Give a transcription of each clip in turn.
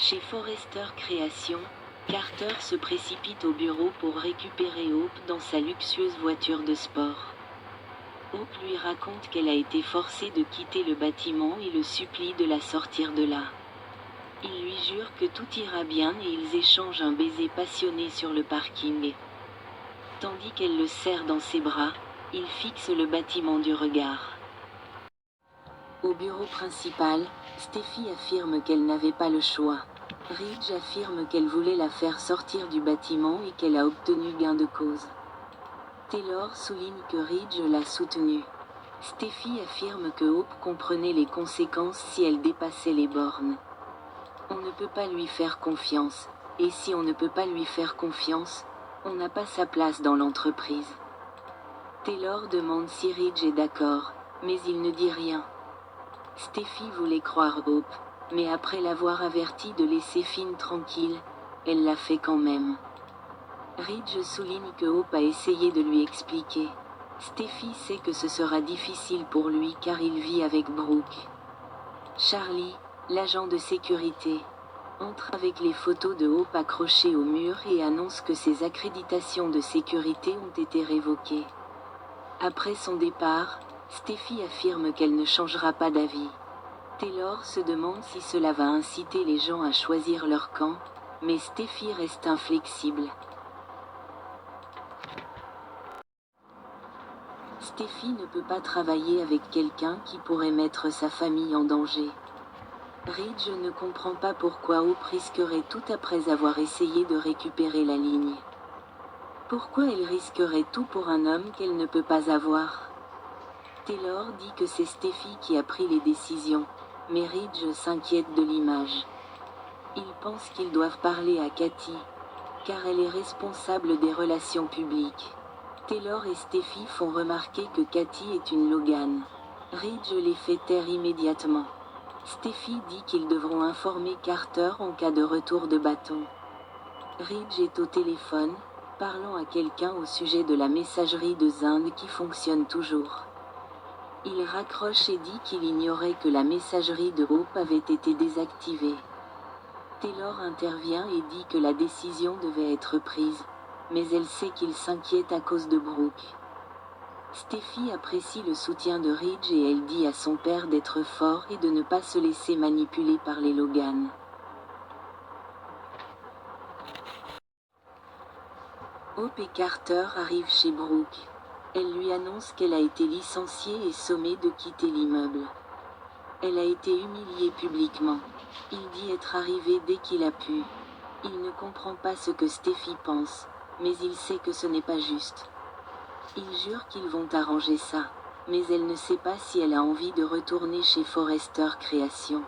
Chez Forrester Création, Carter se précipite au bureau pour récupérer Hope dans sa luxueuse voiture de sport. Hope lui raconte qu'elle a été forcée de quitter le bâtiment et le supplie de la sortir de là. Il lui jure que tout ira bien et ils échangent un baiser passionné sur le parking. Tandis qu'elle le serre dans ses bras, il fixe le bâtiment du regard. Au bureau principal, Steffi affirme qu'elle n'avait pas le choix. Ridge affirme qu'elle voulait la faire sortir du bâtiment et qu'elle a obtenu gain de cause. Taylor souligne que Ridge l'a soutenue. Steffi affirme que Hope comprenait les conséquences si elle dépassait les bornes. On ne peut pas lui faire confiance, et si on ne peut pas lui faire confiance, on n'a pas sa place dans l'entreprise. Taylor demande si Ridge est d'accord, mais il ne dit rien. Steffi voulait croire Hope, mais après l'avoir avertie de laisser Finn tranquille, elle l'a fait quand même. Ridge souligne que Hope a essayé de lui expliquer. Steffi sait que ce sera difficile pour lui car il vit avec Brooke. Charlie, l'agent de sécurité, entre avec les photos de Hope accrochées au mur et annonce que ses accréditations de sécurité ont été révoquées. Après son départ, Steffi affirme qu'elle ne changera pas d'avis. Taylor se demande si cela va inciter les gens à choisir leur camp, mais Steffi reste inflexible. Steffi ne peut pas travailler avec quelqu'un qui pourrait mettre sa famille en danger. Ridge ne comprend pas pourquoi Hope risquerait tout après avoir essayé de récupérer la ligne. Pourquoi elle risquerait tout pour un homme qu'elle ne peut pas avoir? Taylor dit que c'est Steffi qui a pris les décisions, mais Ridge s'inquiète de l'image. Ils pensent qu'ils doivent parler à Cathy, car elle est responsable des relations publiques. Taylor et Steffi font remarquer que Cathy est une Logan. Ridge les fait taire immédiatement. Steffi dit qu'ils devront informer Carter en cas de retour de bâton. Ridge est au téléphone, parlant à quelqu'un au sujet de la messagerie de Zinde qui fonctionne toujours. Il raccroche et dit qu'il ignorait que la messagerie de Hope avait été désactivée. Taylor intervient et dit que la décision devait être prise, mais elle sait qu'il s'inquiète à cause de Brooke. Steffi apprécie le soutien de Ridge et elle dit à son père d'être fort et de ne pas se laisser manipuler par les Logan. Hope et Carter arrivent chez Brooke. Elle lui annonce qu'elle a été licenciée et sommée de quitter l'immeuble. Elle a été humiliée publiquement. Il dit être arrivé dès qu'il a pu. Il ne comprend pas ce que Steffi pense, mais il sait que ce n'est pas juste. Il jure qu'ils vont arranger ça, mais elle ne sait pas si elle a envie de retourner chez Forrester Création.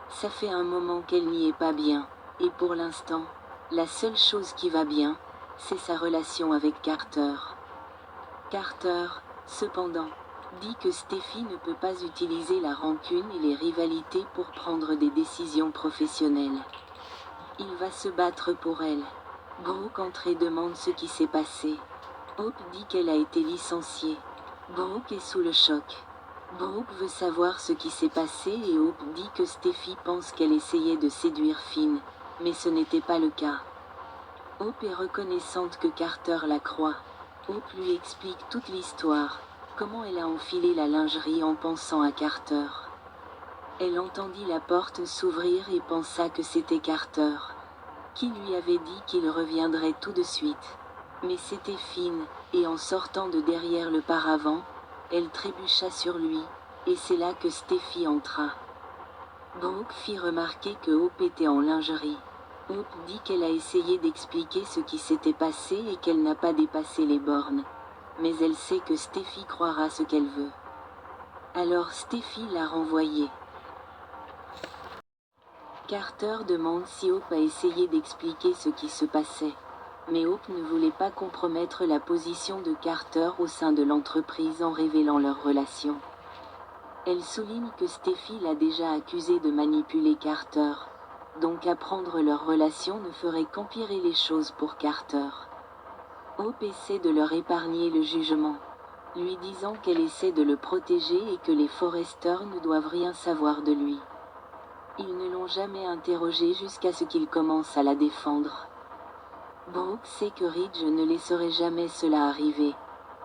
Ça fait un moment qu'elle n'y est pas bien, et pour l'instant, la seule chose qui va bien, c'est sa relation avec Carter. Carter, cependant, dit que Steffi ne peut pas utiliser la rancune et les rivalités pour prendre des décisions professionnelles. Il va se battre pour elle. Brooke entre et demande ce qui s'est passé. Hope dit qu'elle a été licenciée. Brooke est sous le choc. Brooke veut savoir ce qui s'est passé et Hope dit que Steffi pense qu'elle essayait de séduire Finn, mais ce n'était pas le cas. Hope est reconnaissante que Carter la croit. Hope lui explique toute l'histoire, comment elle a enfilé la lingerie en pensant à Carter. Elle entendit la porte s'ouvrir et pensa que c'était Carter, qui lui avait dit qu'il reviendrait tout de suite. Mais c'était Finn, et en sortant de derrière le paravent, elle trébucha sur lui, et c'est là que Steffi entra. Brooke fit remarquer que Hope était en lingerie. Hope dit qu'elle a essayé d'expliquer ce qui s'était passé et qu'elle n'a pas dépassé les bornes. Mais elle sait que Steffi croira ce qu'elle veut. Alors Steffi l'a renvoyée. Carter demande si Hope a essayé d'expliquer ce qui se passait. Mais Hope ne voulait pas compromettre la position de Carter au sein de l'entreprise en révélant leur relation. Elle souligne que Steffi l'a déjà accusé de manipuler Carter, donc apprendre leur relation ne ferait qu'empirer les choses pour Carter. Hope essaie de leur épargner le jugement, lui disant qu'elle essaie de le protéger et que les Forrester ne doivent rien savoir de lui. Ils ne l'ont jamais interrogée jusqu'à ce qu'il commence à la défendre. Brooke sait que Ridge ne laisserait jamais cela arriver,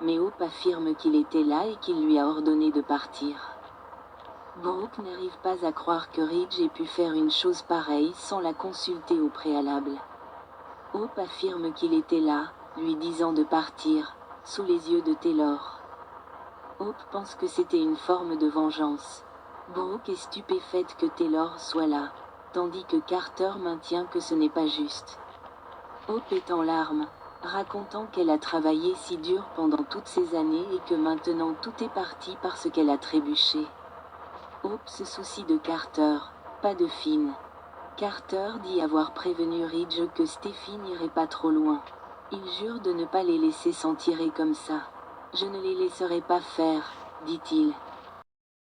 mais Hope affirme qu'il était là et qu'il lui a ordonné de partir. Brooke n'arrive pas à croire que Ridge ait pu faire une chose pareille sans la consulter au préalable. Hope affirme qu'il était là, lui disant de partir, sous les yeux de Taylor. Hope pense que c'était une forme de vengeance. Brooke est stupéfaite que Taylor soit là, tandis que Carter maintient que ce n'est pas juste. Hope est en larmes, racontant qu'elle a travaillé si dur pendant toutes ces années et que maintenant tout est parti parce qu'elle a trébuché. Hope se soucie de Carter, pas de Finn. Carter dit avoir prévenu Ridge que Steffi n'irait pas trop loin. Il jure de ne pas les laisser s'en tirer comme ça. « Je ne les laisserai pas faire, dit-il.